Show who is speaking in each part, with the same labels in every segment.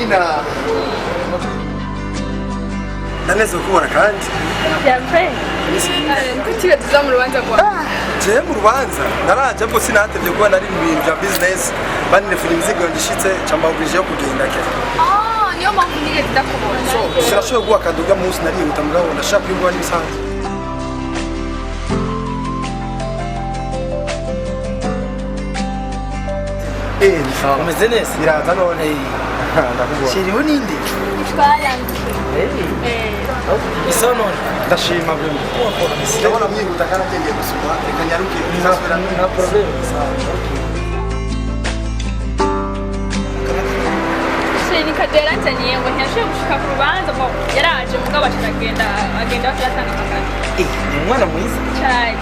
Speaker 1: Amina. Naneze kubona kandi.
Speaker 2: Yampe. Kutiga tuzamu rubanza kwa.
Speaker 1: Je mu rubanza naraje bwo sinatevye kuba nari mu bintu bya business bane film zigo ndishitse cyamba ubije kugenda ke.
Speaker 2: Niyo mpamvu nige tudakubona.
Speaker 1: So sirashoboye guha kaduga munsi nari utamugabo ndashaka yuko ari bisanzwe.
Speaker 3: umeze neza
Speaker 1: biraza none ndakubona
Speaker 3: shiriho ninde
Speaker 2: Twayanze.
Speaker 3: iso none
Speaker 1: ndashima bwe ndabona mwihuta kandi agendeye gusoma reka nyaruke nzasubira
Speaker 3: nta problem
Speaker 2: Ni kadera ntaniye ngo ntiyashoboye gushika ku rubanza ngo yaraje mugabo agenda batatanga amakara.
Speaker 3: ni umwana mwiza
Speaker 2: Cyane.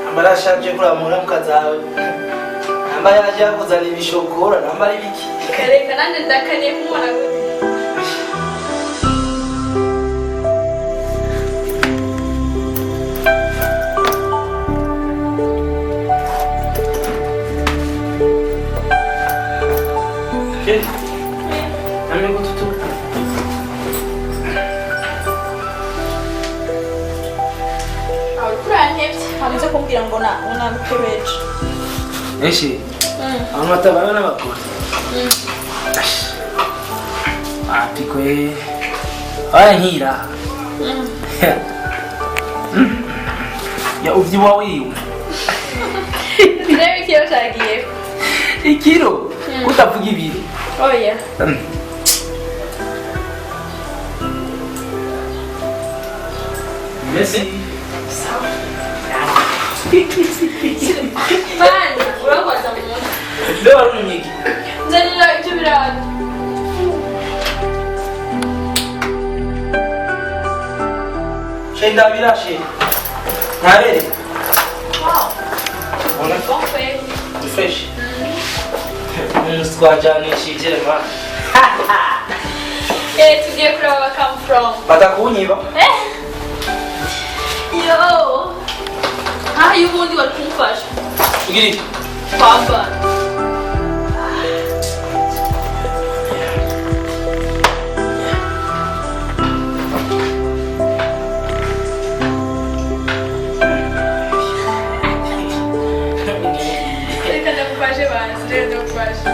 Speaker 3: amarashaje kuramura mukazawe namba yaje yakuzana ibishokora namba ari biki
Speaker 2: Kareka nande ndakaniye kumubona gute. Hamize kumbwira ngo namukebeje.
Speaker 3: Eshi abantu batabana n'abagore ati kwe nkira ya uvyiwa wiwe
Speaker 2: Birebe ikiro cyagiye.
Speaker 3: ikiro kutavuga ibiri
Speaker 2: Oya.
Speaker 3: Messi
Speaker 2: Bana, urakoza mu mutwe.
Speaker 3: leo arumyiki
Speaker 2: Nzanira ibyo birado.
Speaker 3: shenda birashe ntabere
Speaker 2: Wow.
Speaker 3: ubona ko
Speaker 2: Bonfe.
Speaker 3: ni fresh twajanishije man
Speaker 2: Tugiye kureba where I come from.
Speaker 3: batakunyiba
Speaker 2: Yo. Y'ubundi bari kumufasha.
Speaker 3: ugiri
Speaker 2: Papa. Reka ndagufashe basi, reka ndagufashe.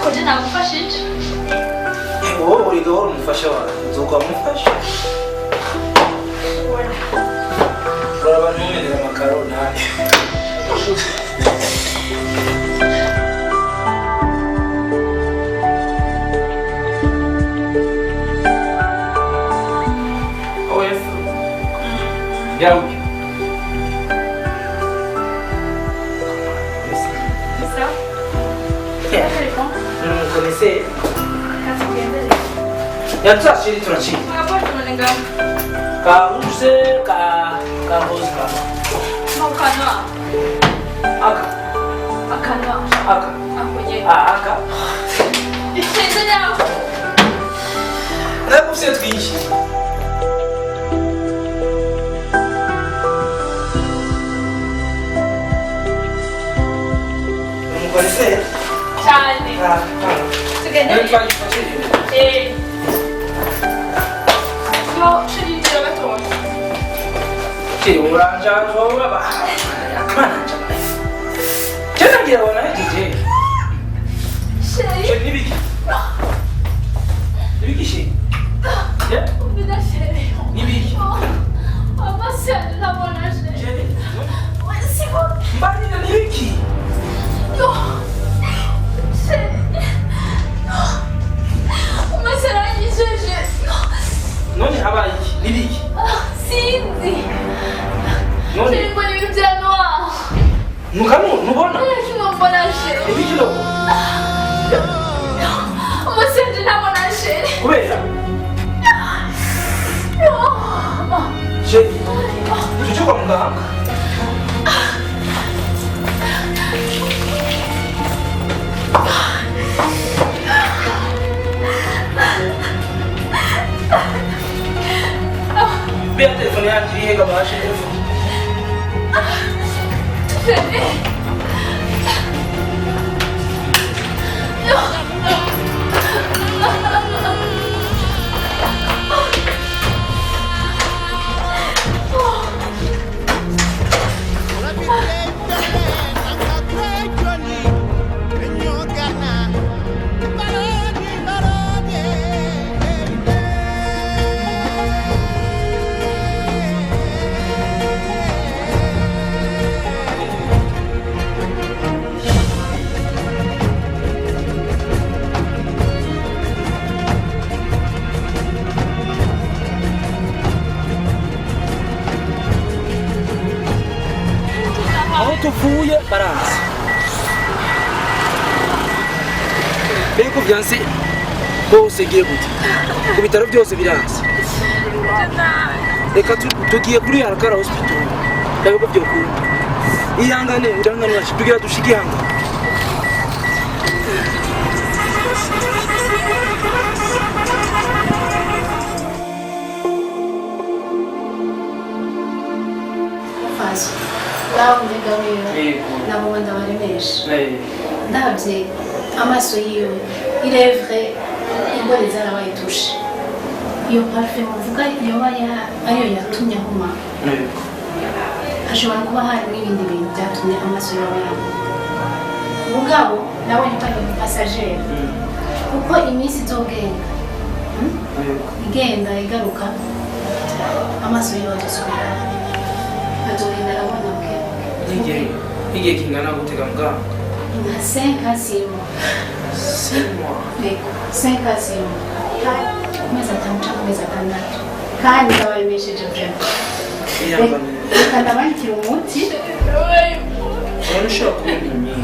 Speaker 2: Koje nagufashije?
Speaker 3: wowe uri gahoro umufasha wawe uzokuba mufasha uraba ntumenera amakaro nabi yawe connaissez ya tuashiri tunachini ka use ka hoska aka aka na kufse twinshi connaissez
Speaker 2: Cyane. Tugende. Yo, shirindira batoya.
Speaker 3: uranja baba akamana cyane ngira wana DJ
Speaker 2: Sheri.
Speaker 3: nibiki nibiki shi ya
Speaker 2: Ubida sheri.
Speaker 3: nibiki
Speaker 2: Amase labona sheri. Siko.
Speaker 3: mbani na nibiki
Speaker 2: Yo. Sheri. Amase rangijeje.
Speaker 3: none kwa mganga. Biar telefon yanjye irihe gabashe telefone. Tuvuye baranze beko byanse bose giye gute ku bitaro byose biranze reka tugiye kuri Harakara hospital ndabiko byo ku ihangane urangane tugira dushike hanga
Speaker 4: Dawe ndegawira nabo ndabaremesha ndabye amaso yiwe irevre ingore zarabayitushe iyo parfum uvuga yoba ariyo yatumye ahuma ashobora kuba hari n'ibindi bintu byatumye amaso yawe mugabo nawe nipande mu passager kuko iminsi izogenda igenda igaruka amaso yawe asubira atogenda abona
Speaker 3: igihe kingana gutega mga
Speaker 4: 5 à 6 mois.
Speaker 3: 6 mois.
Speaker 4: Yego 5 à 6 mois. Kumeza tamcha kumeza tandatu. Kandi ndabaremesheje vraiment. Reka ndabandikira umuti.
Speaker 3: Urabona ushobora kubimenya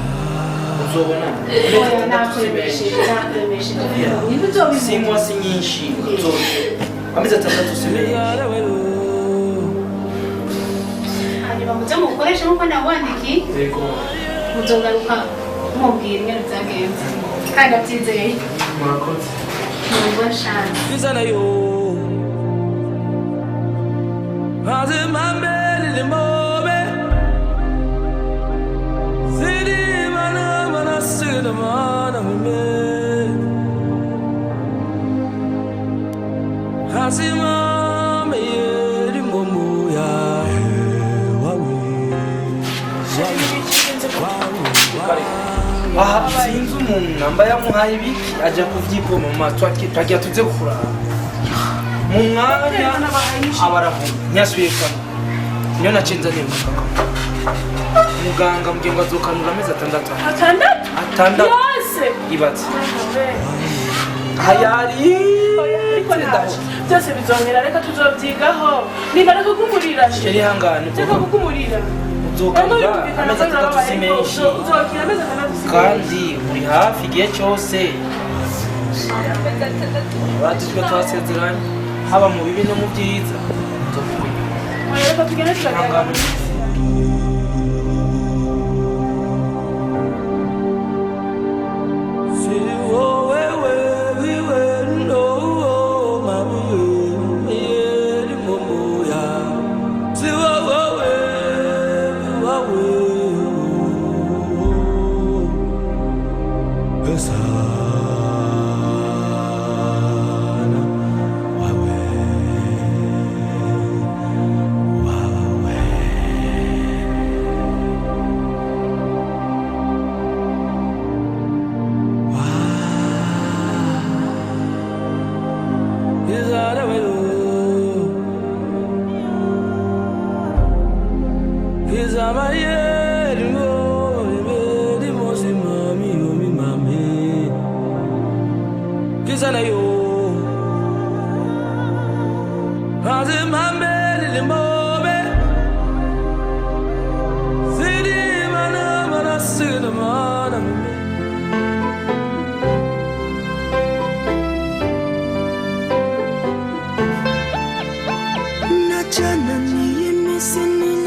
Speaker 3: uzobona
Speaker 4: nakuremesheje
Speaker 3: 6 mois si nyinshi amezi atandatu si menshi.
Speaker 4: Bamuze mukoresha nkuko nabandiki
Speaker 3: Yego
Speaker 4: muzogaruka mubwira ingene byagenze kandi abyizeye
Speaker 3: murakoze
Speaker 4: nubwo shana
Speaker 5: Bizana yo Haze mambele le mobe Sidi mana sida mana me Haze mame yeri ngomu ya
Speaker 3: aha sinzi umuntu namba yamuhaye ibiki ajya kubyipoma mu matwi twagiye tuze kurara mu mwanya abaravuga ntiyasubiye kano niyo nacenza nimuka muganga mbwiye ngo azokanura amezi atandatu
Speaker 2: yose
Speaker 3: ibatse hayari
Speaker 2: byose bizongera reka tuzobyigaho niba reka kumurira
Speaker 3: sheri hangane
Speaker 2: reka kukumurira
Speaker 3: uzokanura amezi atandatu si menshi kandi uri hafi igihe cyose batujwe twasezeranye haba mu bibi no mu byiza
Speaker 2: reka tugende tukagenda
Speaker 5: Jana ni misi ni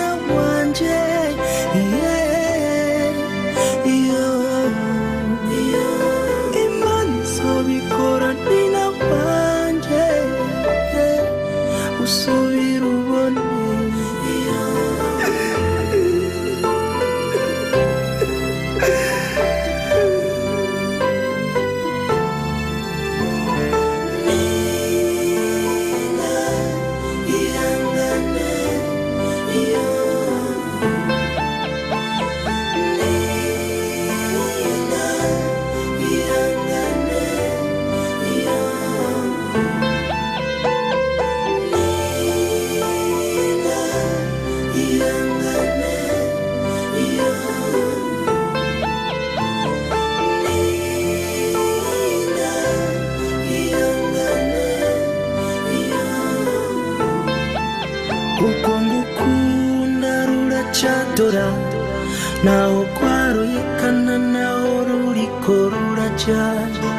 Speaker 5: naho rwaruyekana naho ruriko ruraca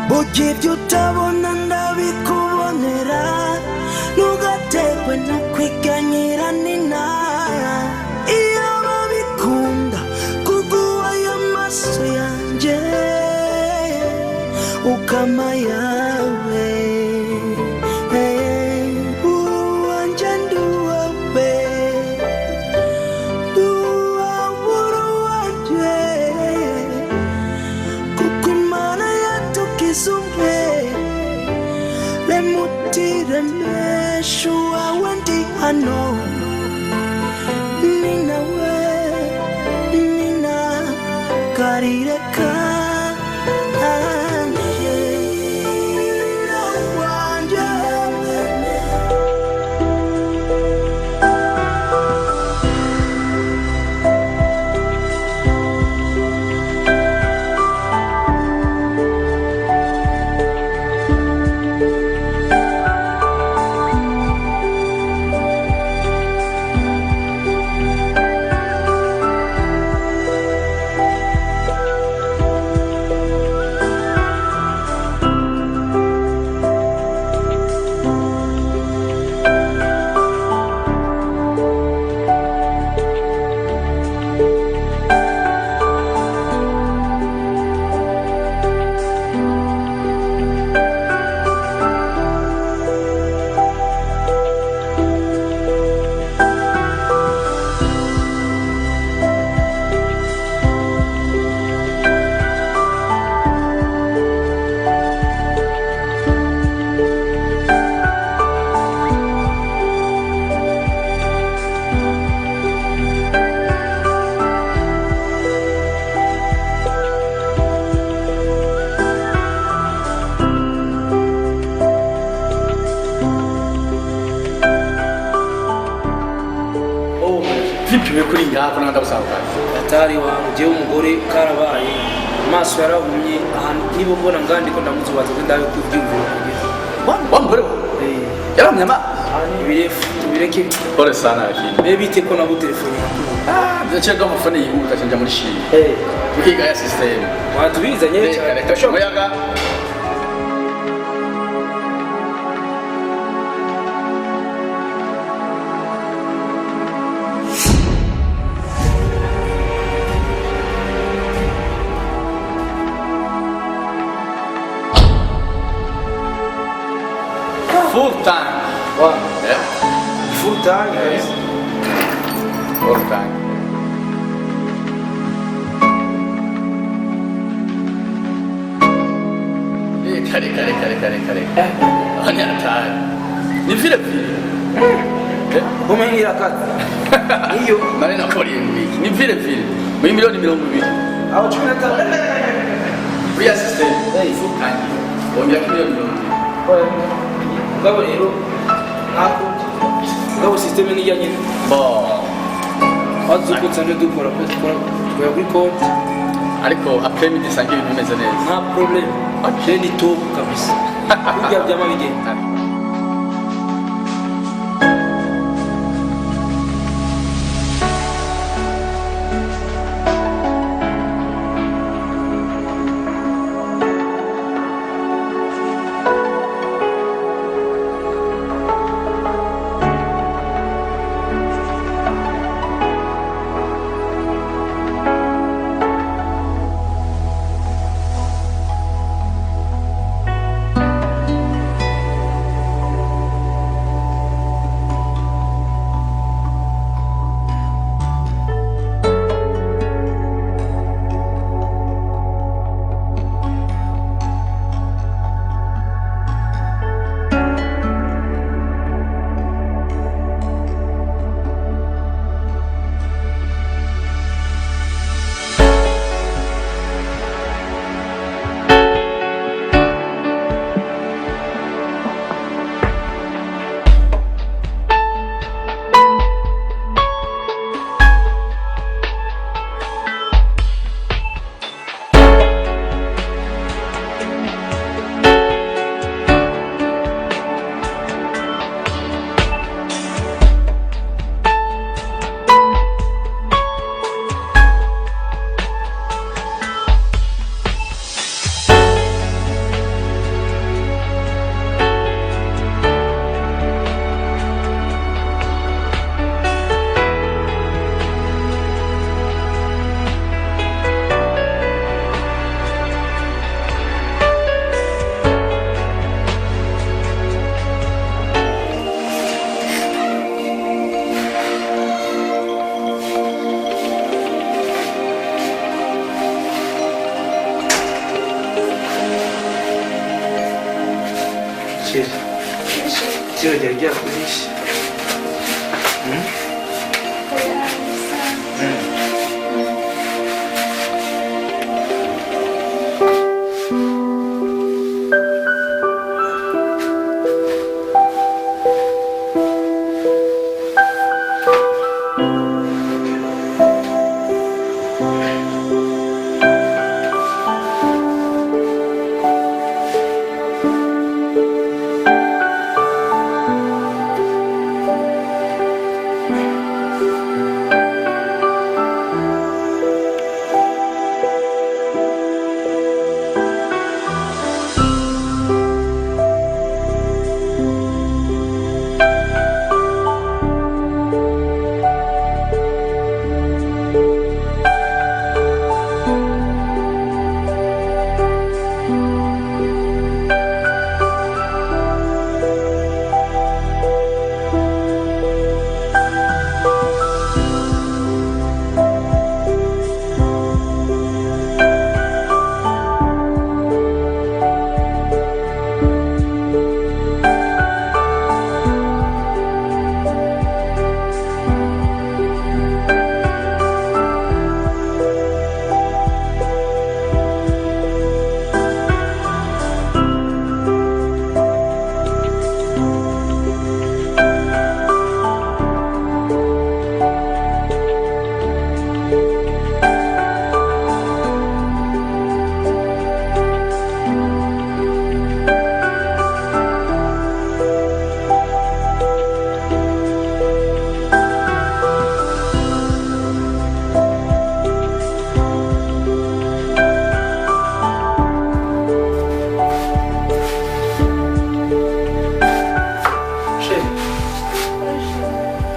Speaker 5: burya ibyo utabona ndabikubonera ntugaterwe no kwiganyira n'intara iyo babikunda kuguha y'amaso yanjye ukama yawe uwanje nduwawe nduwabura uwanje kuko imana yatukizumwe lemutiremesha uwawe ndi hano ni nawe nina karireka
Speaker 6: Vipi kuri ngaho nanda gusanga
Speaker 3: atari wanje umugore karabaye amaso yarahumye ahantu nibo mbona ngandi ko ndamuzubaza ndayo kubyumvira
Speaker 6: wambure yaramye ama
Speaker 3: ibirefu tubireke
Speaker 6: pole sana lakini
Speaker 3: maybe bite ko nabo telefone
Speaker 6: ndacega amafone yihuta cyanja muri shi ukiga ya system
Speaker 3: watubizanye
Speaker 6: cyane kashoboyaga full time.
Speaker 3: What?
Speaker 6: Yeah.
Speaker 3: Full time, guys.
Speaker 6: Full time. Kare. Hanya time. Ni vile vile.
Speaker 3: Umengira kazi. Hiyo
Speaker 6: maneno kwa wiki. Ni vile vile. Milioni 200.
Speaker 3: au 15.
Speaker 6: Free assistant. Full time. Ongea milioni 200.
Speaker 3: Ngabo rero ako ngabo system ni yanyine
Speaker 6: Bon.
Speaker 3: azuko tsande dukora kuri konti
Speaker 6: Ariko après-midi sangi bimeze neza.
Speaker 3: nta problem ni top kabisa burya byama bigenda Chérie, tu regardes bien police.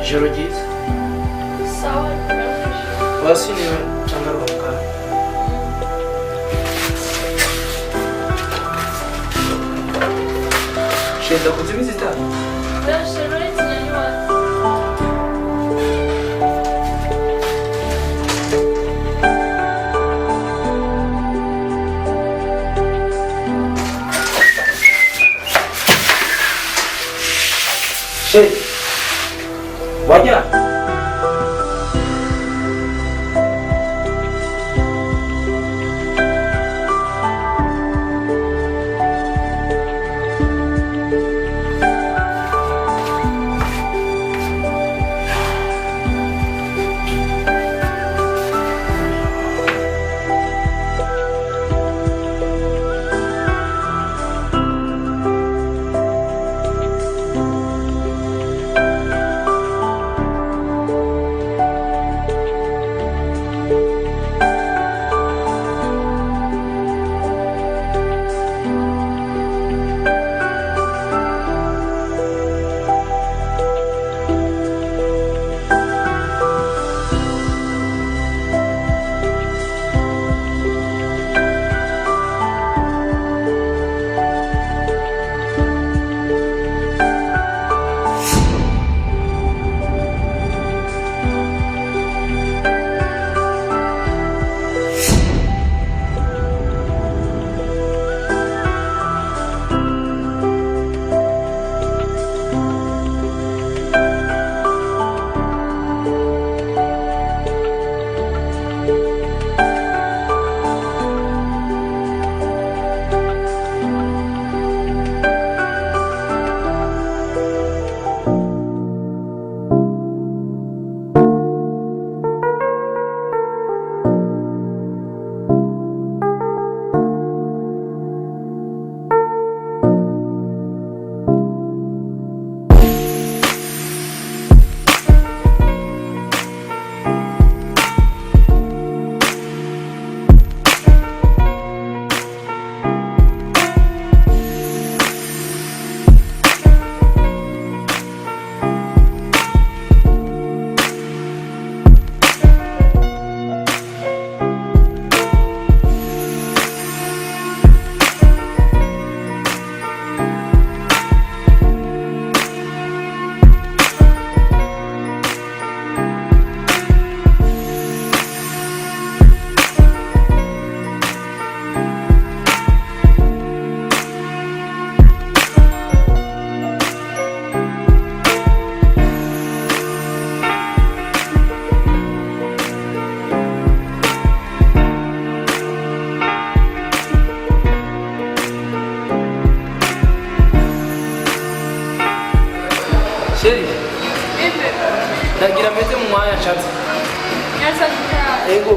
Speaker 3: Ijoro ryiza.
Speaker 2: Sawa, nimefika.
Speaker 3: Basi niwe changaruka. Shenda kuzimiza taa.
Speaker 2: Leo sherehe tunyanyua.
Speaker 3: Shenda. Wajah. chatsi
Speaker 2: Nyasa cyane.
Speaker 3: ego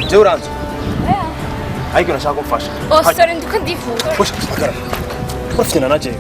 Speaker 1: Je uranze. Ariko nashaka kumfasha.
Speaker 2: Oh, sorry nduko ndivuga.
Speaker 1: Hoshi, hagarara. Urafite na naje.